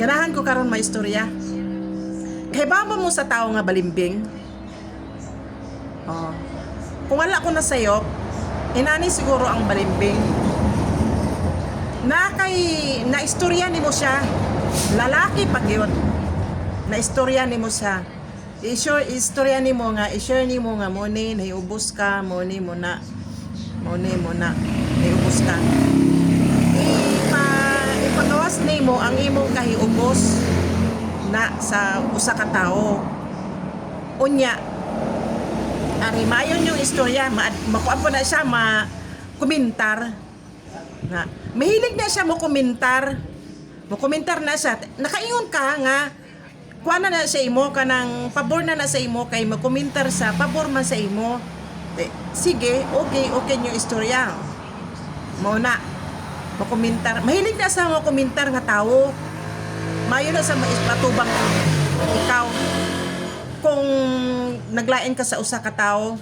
Ganahan ko karon maistorya. Kay baba mo sa tao nga balimbing. Oh. Kung wala ko na sayo, inani siguro ang balimbing. Na istorya nimo siya. Lalaki pag yun. Na istorya nimo siya. Istorya nimo nga, i-share nimo nga mo ni naiubos ka, mo ni mo na naiubos ka. Ipagawas nimo ang imong kahiubos na sa usa ka tawo. Unya, ari mayon yung istorya, makuan po na siya komentar. Na mahilig na siya mo komentar na siya. Nakaingon ka nga kuha na sa imo kanang pabor na sa imo kay makomentar sa pabor man sa imo. Sige, okay yung istorya. Mao na makomentar. Mahilig na sa mga komentar nga tawo. Mayo na sa matubang ikaw. Kung naglain ka sa usa ka tawo,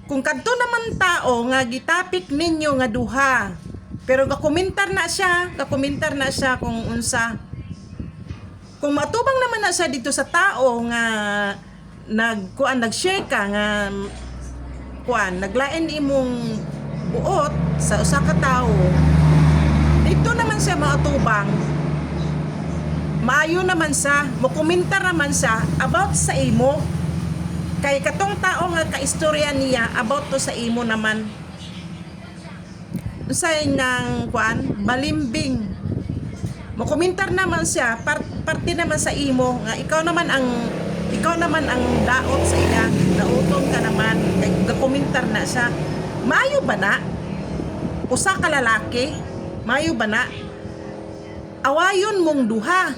kung kadto naman tao nga gitapik ninyo nga duha, pero gakomentar na siya kung unsa. Kung matubang naman na siya dito sa tao nga nag-share ka nga naglain imong buot sa usa ka tawo, dito naman siya matubang, maayo naman siya, mokomentar naman siya about sa imo. Kay katong tao nga kaistorya niya about to sa imo naman. Usay nang balimbing. Mokomentar naman siya, parte naman sa imo nga ikaw naman ang daot sa iya, nauton ka naman, gakomentar na siya. Maayo ba na? Usa ka lalaki, maayo ba na? Awayon mong duha.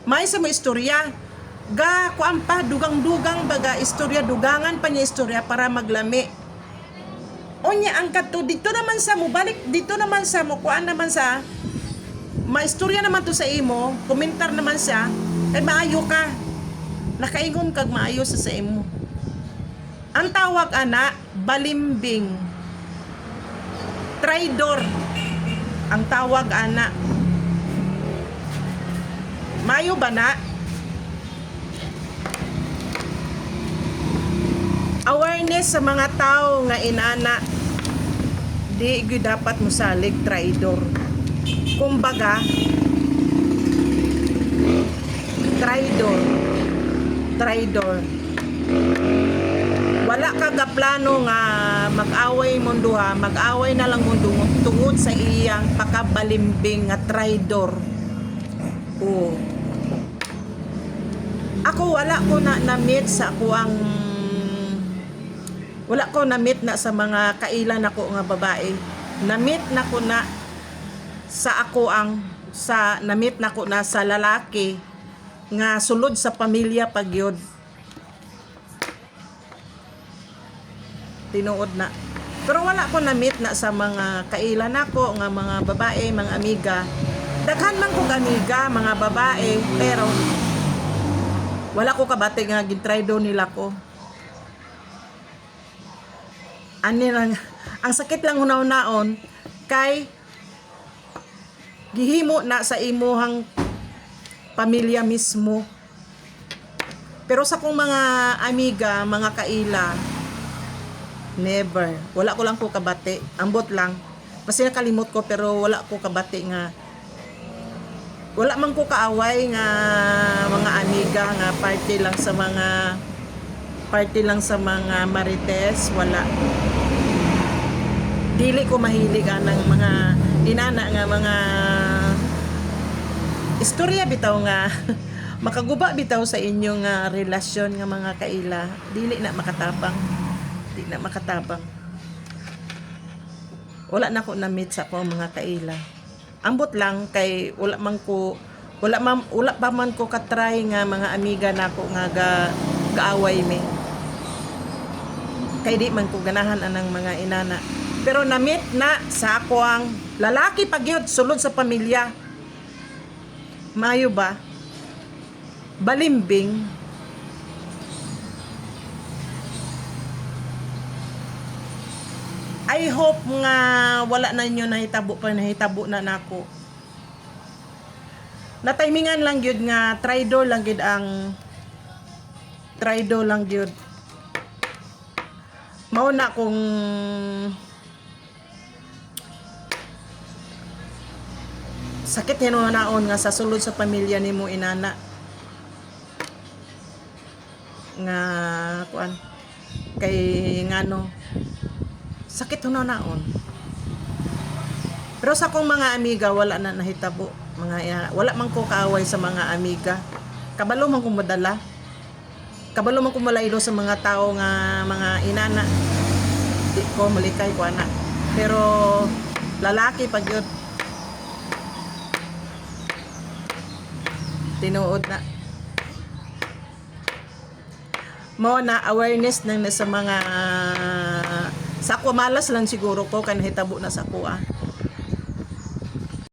May sa mo istorya, kuan pa dugang-dugang baga istorya, dugangan pa niya istorya para maglami. Onya ang kadto dito naman sa mo balik, dito naman sa mo kuan naman sa maistorya naman to sa imo, komentar naman siya, ay maayo ka. Nakaingon kag maayo sa imo. Ang tawag ana, balimbing. Traidor. Ang tawag ana. Maayo ba na? Awareness sa mga tao nga inana. Di gyud dapat mosalig traidor. Kumbaga, traidor. Wala ka gaplano nga mag-away mo duha, mag-away na lang mo tungod sa iyang pakabalimbing nga traidor. Oo. Ako wala ko na-meet sa na-meet na sa mga kailan ako nga babae. Na-meet na ko na na-meet na ko na sa lalaki nga sulod sa pamilya pagyod. Tinuod na. Pero wala ko na-meet na sa mga kailan ako nga mga babae, mga amiga. Daghan man ko amiga, mga babae, pero wala ko kabati nga gintraydo nila ko. Ang sakit lang hunaw-naon kay gihimo na sa imuhang pamilya mismo. Pero sa kong mga amiga, mga kaila, never. Wala ko lang ko kabati. Ambot lang. Kasi nakalimot ko pero wala ko kabati nga. Wala man ko kaaway nga mga amiga nga party lang sa mga marites. Wala. Dili ko mahilig ng mga inana nga mga istorya bitaw nga makaguba bitaw sa inyong relasyon nga mga kaila. Dili na makatabang. Wala na ko na-meet sa ko mga kaila. Ambot lang kay wala pa man ko katry nga mga amiga nako nga gaaway me. Kay di man ko ganahan anang mga inana. Pero na-meet na sa ako ang lalaki pagyod sulod sa pamilya. Maayo ba? Balimbing. I hope nga wala na inyo nahitabo na nako. natimingan lang gyud nga traido lang gyud ang traido lang gyud. Mao na kung sakit hinunaon nga sa sulod sa pamilya nimo inana nga kuan kay ngano sakit hinunaon. Pero sa akong mga amiga wala na nahitabo wala man ko kaaway sa mga amiga. Kabalo man ko madala. Kabalo man ko malaylo sa mga tao nga mga inana. Di ko malikay ko ana. Pero lalaki pag yun tinuod na mo na awareness nang sa mga sa ako malas lang siguro ko kan hitabo na sa kuha